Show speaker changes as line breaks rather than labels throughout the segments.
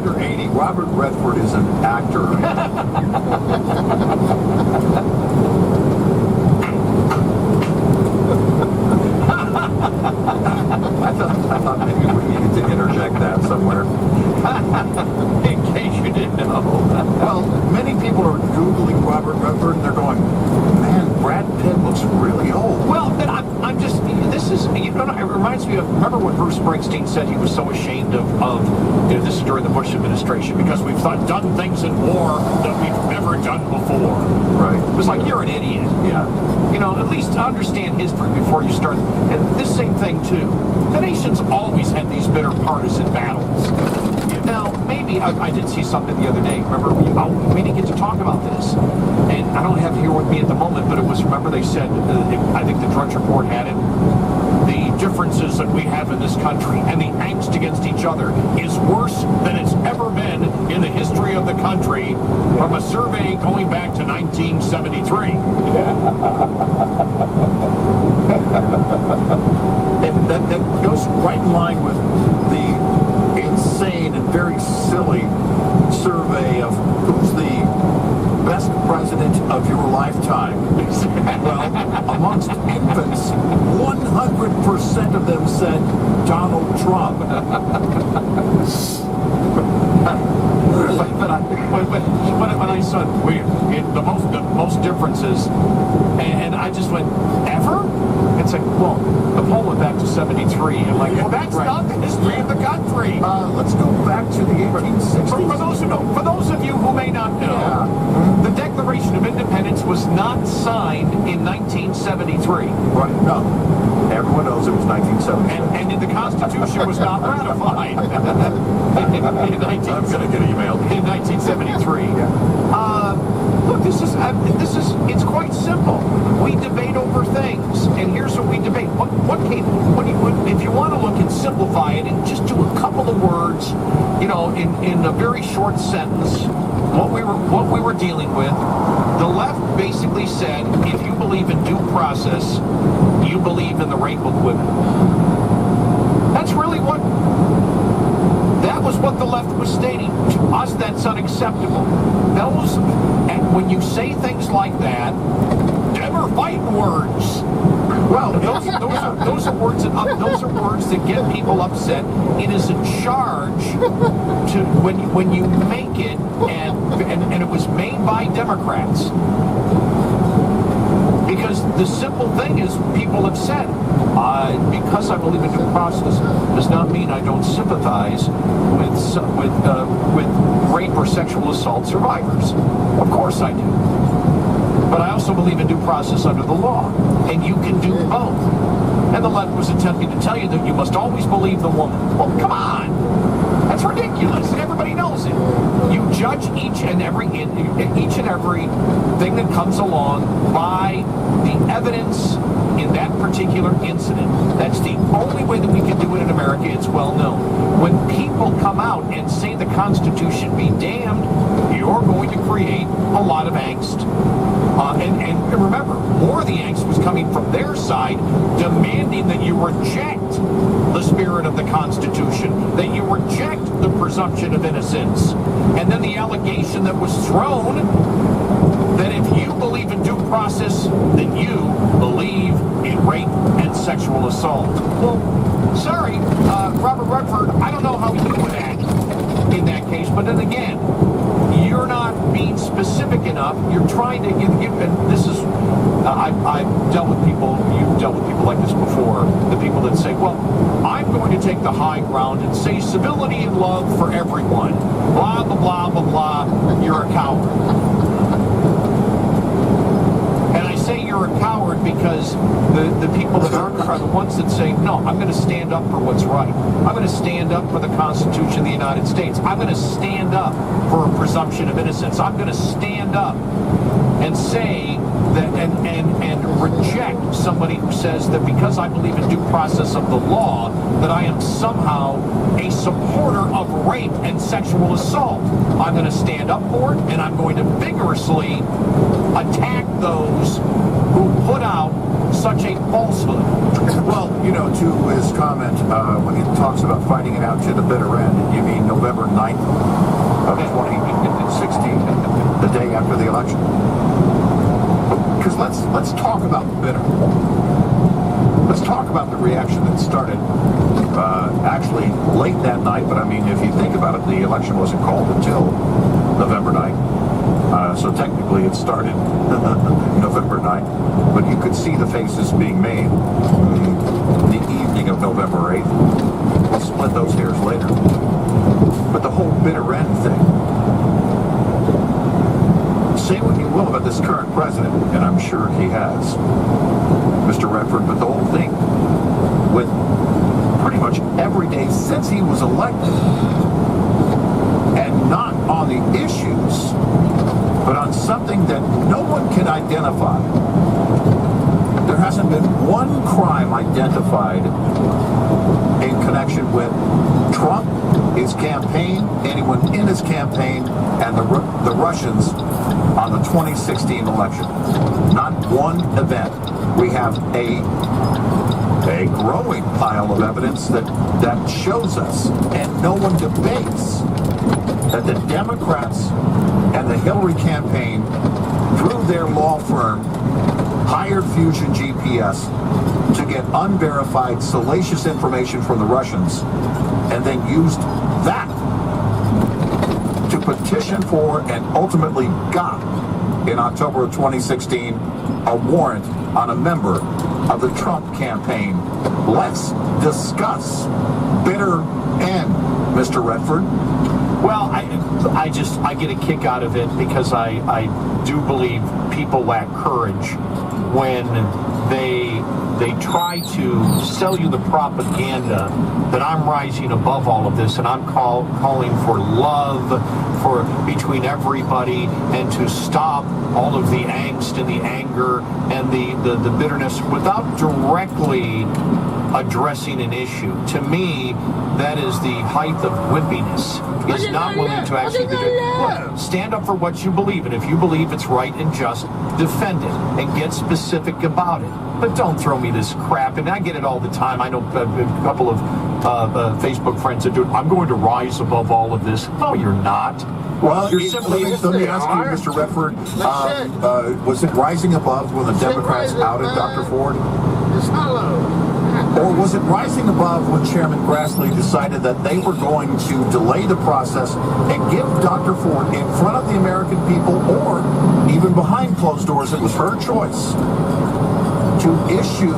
under 80, Robert Redford is an actor. I thought maybe we needed to interject that somewhere.
In case you didn't know.
Well, many people are Googling Robert Redford and they're going, man, Brad Pitt looks really old.
Well, but I'm just, this is, you know, it reminds me of, remember when Bruce Springsteen said he was so ashamed of you know, this is during the Bush administration, because we've done things in war that we've never done before.
Right.
It was like, you're an idiot.
Yeah.
You know, at least understand history before you start. And this same thing, too. The nation's always had these bitter partisan battles. Now, maybe I did see something the other day. Remember, we didn't get to talk about this. And I don't have it here with me at the moment, but it was, remember they said, I think the Drudge Report had it, the differences that we have in this country and the angst against each other is worse than it's ever been in the history of the country from a survey going back to 1973.
And that goes right in line with the insane and very silly survey of who's the best president of your lifetime. Well, amongst infants, 100% of them said Donald Trump.
But when I saw the most differences, and I just went, ever? It's like, well, the poll went back to 73. I'm like, well, that's not the history of the country.
Let's go back to the 1860s.
For those of you who may not know, the Declaration of Independence was not signed in 1973.
Right, no. Everyone knows it was 1973.
And the Constitution was not ratified
I'm going to get emailed.
in 1973. Look, it's quite simple. We debate over things, and here's what we debate. If you want to look and simplify it and just do a couple of words, you know, in a very short sentence, what we were dealing with, the left basically said, if you believe in due process, you believe in the rape of women. That's really that was what the left was stating. To us, that's unacceptable. And when you say things like that, never fight words. Well, those are words that get people upset. It is a charge to when you make it, and it was made by Democrats. Because the simple thing is, people have said, because I believe in due process does not mean I don't sympathize with rape or sexual assault survivors. Of course I do. But I also believe in due process under the law, and you can do both. And the left was attempting to tell you that you must always believe the woman. Well, come on. That's ridiculous, and everybody knows it. You judge each and every thing that comes along by the evidence in that particular incident. That's the only way that we can do it in America. It's well known. When people come out and say the Constitution be damned, you're going to create a lot of angst. And remember, more of the angst was coming from their side, demanding that you reject the spirit of the Constitution, that you reject the presumption of innocence. And then the allegation that was thrown that if you believe in due process, then you believe in rape and sexual assault. Well, sorry, Robert Redford, I don't know how you would act in that case, but then again, you're not being specific enough. You're trying to and this is, I've dealt with people, you've dealt with people like this before, the people that say, well, I'm going to take the high ground and say civility and love for everyone. Blah, blah, blah, blah, blah. You're a coward. And I say you're a coward because the people of America are the ones that say, no, I'm going to stand up for what's right. I'm going to stand up for the Constitution of the United States. I'm going to stand up for a presumption of innocence. I'm going to stand up and say that and reject somebody who says that because I believe in due process of the law, that I am somehow a supporter of rape and sexual assault. I'm going to stand up for it, and I'm going to vigorously attack those who put out such a falsehood.
Well, to his comment, when he talks about fighting it out to the bitter end, you mean November 9th of 2016, the day after the election? Because let's talk about the bitter. Let's talk about the reaction that started actually late that night, but I mean, if you think about it, the election wasn't called until November 9th. So technically it started November 9th, but you could see the faces being made the evening of November 8th. We'll split those hairs later. But the whole bitter end thing, say what you will about this current president, and I'm sure he has, Mr. Redford, but the whole thing with pretty much every day since he was elected, and not on the issues, but on something that no one can identify. There hasn't been one crime identified in connection with Trump, his campaign, anyone in his campaign, and the Russians on the 2016 election. Not one event. We have a growing pile of evidence that shows us, and no one debates, that the Democrats and the Hillary campaign, through their law firm, hired Fusion GPS to get unverified, salacious information from the Russians, and then used that to petition for and ultimately got, in October of 2016, a warrant on a member of the Trump campaign. Let's discuss bitter end, Mr. Redford.
Well, I get a kick out of it because I do believe people lack courage when they try to sell you the propaganda that I'm rising above all of this and I'm calling for love between everybody and to stop all of the angst and the anger and the bitterness without directly addressing an issue. To me, that is the height of wimpiness. Is not willing to actually stand up for what you believe, and if you believe it's right and just, defend it and get specific about it. But don't throw me this crap. And I get it all the time. I know a couple of Facebook friends that do it. I'm going to rise above all of this. No, you're not.
Well, you're simply, let me ask you, Mr. Redford, was it rising above when the Democrats outed Dr. Ford? Or was it rising above when Chairman Grassley decided that they were going to delay the process and give Dr. Ford in front of the American people, or even behind closed doors, it was her choice to issue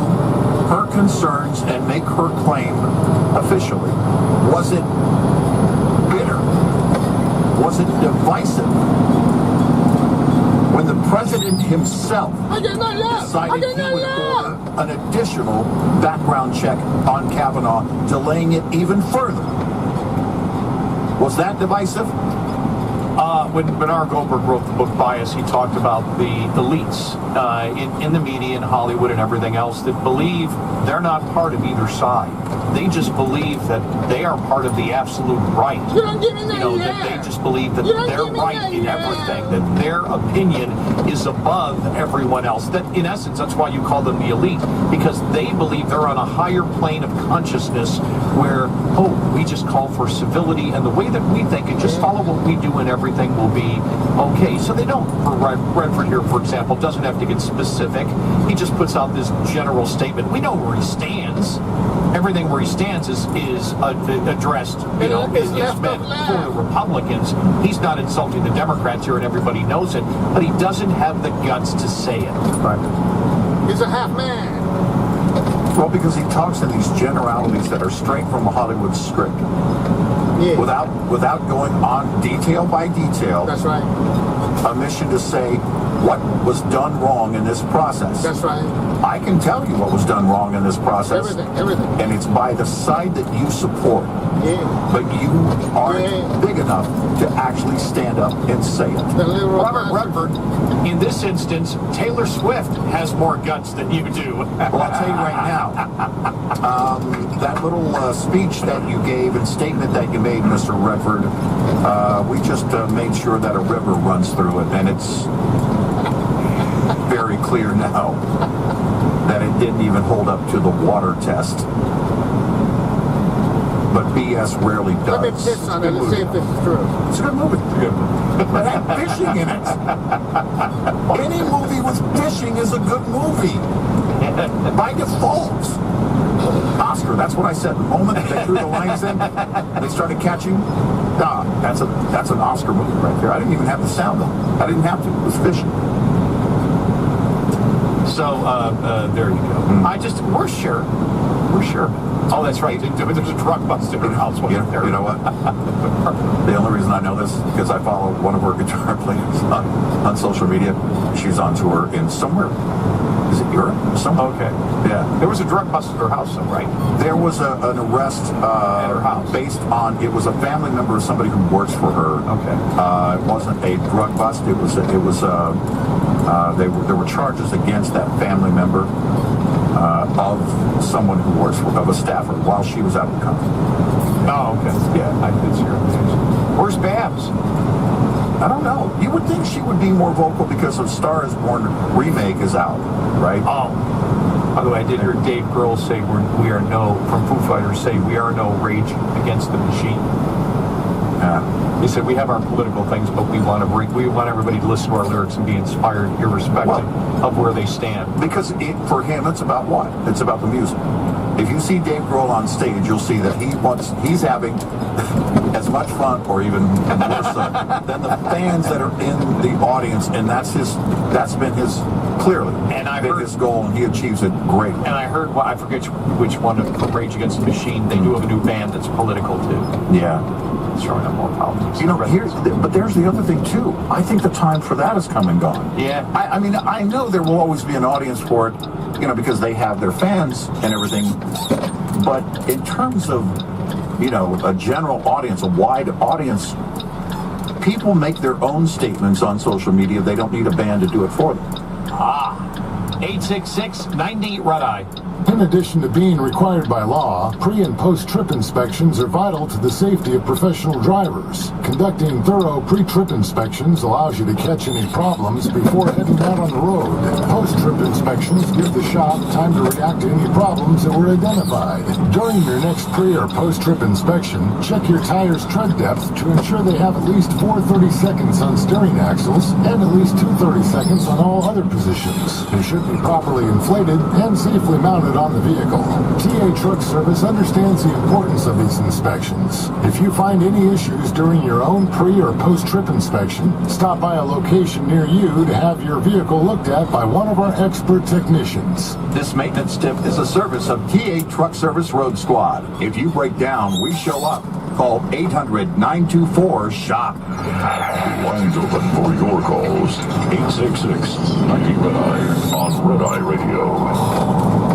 her concerns and make her claim officially? Was it bitter? Was it divisive? When the president himself decided he would order an additional background check on Kavanaugh, delaying it even further. Was that divisive?
When Bernard Goldberg wrote the book Bias, he talked about the elites in the media and Hollywood and everything else that believe they're not part of either side. They just believe that they are part of the absolute right. That they just believe that they're right in everything, that their opinion is above everyone else. That, in essence, that's why you call them the elite, because they believe they're on a higher plane of consciousness where, we just call for civility and the way that we think and just follow what we do and everything will be okay. So they don't, for Redford here, for example, doesn't have to get specific. He just puts out this general statement. We know where he stands. Everything where he stands is addressed, is meant for the Republicans. He's not insulting the Democrats here, and everybody knows it, but he doesn't have the guts to say it.
Right.
He's a half man.
Well, because he talks in these generalities that are straight from a Hollywood script.
Yeah.
Without going on detail by detail.
That's right.
a mission to say what was done wrong in this process.
That's right.
I can tell you what was done wrong in this process.
Everything.
And it's by the side that you support.
Yeah.
But you aren't big enough to actually stand up and say it.
Robert Redford, in this instance, Taylor Swift has more guts than you do.
Well, I'll tell you right now, that little speech that you gave and statement that you made, Mr. Redford, we just made sure that a river runs through it, and it's very clear now that it didn't even hold up to the water test. But BS rarely does.
Let me piss on it and see if this is true.
It's a good movie. It had fishing in it. Any movie with fishing is a good movie. By default. Oscar, that's what I said. The moment they threw the lines in, they started catching. That's an Oscar movie right there. I didn't even have the sound though. I didn't have to. It was fishing.
So, there you go. We're sure. Oh, that's right. There's a drug bust in her house.
You know what? The only reason I know this is because I follow one of her guitar players on social media. She's on tour in somewhere. Is it Europe? Somewhere.
Okay.
Yeah.
There was a drug bust at her house, though, right?
There was an arrest
at her house
based on, it was a family member of somebody who works for her.
Okay.
It wasn't a drug bust. There were charges against that family member of someone who works for, of a staffer while she was out of the country.
Oh, okay. Yeah, I did see her. Where's Babs?
I don't know. You would think she would be more vocal because of Star is Born remake is out, right?
Oh. By the way, I did hear Dave Grohl say from Foo Fighters say we are no Rage Against the Machine.
Yeah.
He said we have our political things, but we want everybody to listen to our lyrics and be inspired, irrespective of where they stand.
Because for him, it's about what? It's about the music. If you see Dave Grohl on stage, you'll see that he's having as much fun, or even more so, than the fans that are in the audience, and that's been his clearly. And I heard his goal, and he achieves it great.
And I heard, I forget which one of Rage Against the Machine. They do have a new band that's political too.
Yeah.
Showing up more politics.
But there's the other thing too. I think the time for that has come and gone.
Yeah.
I mean, I know there will always be an audience for it, because they have their fans and everything. But in terms of, a general audience, a wide audience, people make their own statements on social media. They don't need a band to do it for them.
866-98-RED-EYE.
In addition to being required by law, pre- and post-trip inspections are vital to the safety of professional drivers. Conducting thorough pre-trip inspections allows you to catch any problems before heading out on the road. Post-trip inspections give the shop time to react to any problems that were identified. During your next pre- or post-trip inspection, check your tires' tread depth to ensure they have at least 4 30-seconds on steering axles and at least 2 30-seconds on all other positions. They should be properly inflated and safely mounted on the vehicle. TA Truck Service understands the importance of these inspections. If you find any issues during your own pre- or post-trip inspection, stop by a location near you to have your vehicle looked at by one of our expert technicians.
This maintenance tip is a service of TA Truck Service Road Squad. If you break down, we show up. Call 800-924-SHOP.
Lines open for your calls. 866-90-RED-EYE on Red Eye Radio.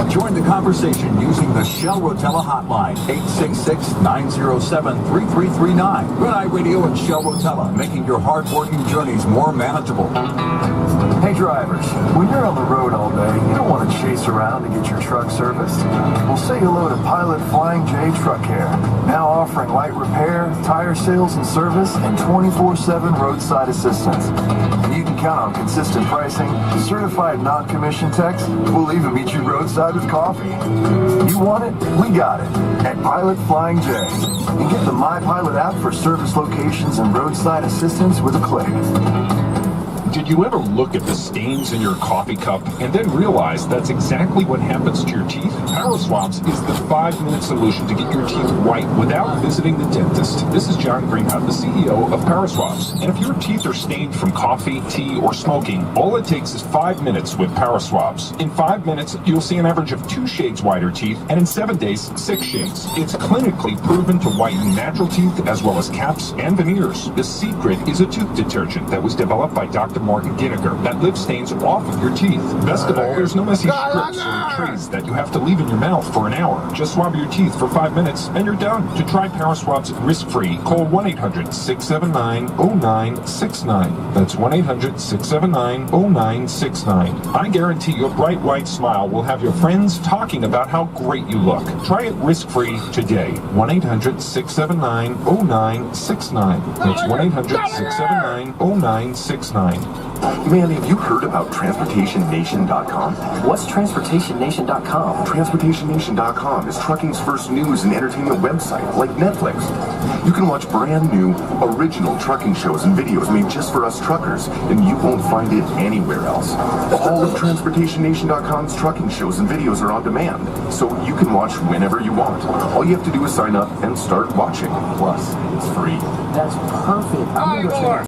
Join the conversation using the Shell Rotella hotline, 866-907-3339. Red Eye Radio and Shell Rotella, making your hard-working journeys more manageable.
Hey drivers, when you're on the road all day, you don't want to chase around to get your truck serviced. Well, say hello to Pilot Flying J Truck Care, now offering light repair, tire sales and service, and 24/7 roadside assistance. You can count on consistent pricing, certified non-commissioned techs. We'll even meet you roadside with coffee. You want it? We got it at Pilot Flying J. And get the My Pilot app for service locations and roadside assistance with a click.
Did you ever look at the stains in your coffee cup and then realize that's exactly what happens to your teeth? Power Swabs is the 5-minute solution to get your teeth white without visiting the dentist. This is John Greenhut, the CEO of Power Swabs. And if your teeth are stained from coffee, tea, or smoking, all it takes is 5 minutes with Power Swabs. In 5 minutes, you'll see an average of 2 shades whiter teeth, and in 7 days, 6 shades. It's clinically proven to whiten natural teeth as well as caps and veneers. The secret is a tooth detergent that was developed by Dr. Morgan Ginniger that lifts stains off of your teeth. Best of all, there's no messy strips or trays that you have to leave in your mouth for an hour. Just swab your teeth for 5 minutes and you're done. To try Power Swabs risk-free, call 1-800-679-0969. That's 1-800-679-0969. I guarantee your bright white smile will have your friends talking about how great you look. Try it risk-free today. 1-800-679-0969. That's 1-800-679-0969.
Man, have you heard about TransportationNation.com?
What's TransportationNation.com?
TransportationNation.com is trucking's first news and entertainment website, like Netflix. You can watch brand new, original trucking shows and videos made just for us truckers, and you won't find it anywhere else. All of TransportationNation.com's trucking shows and videos are on demand, so you can watch whenever you want. All you have to do is sign up and start watching. Plus, it's free.
That's perfect. I'm gonna go check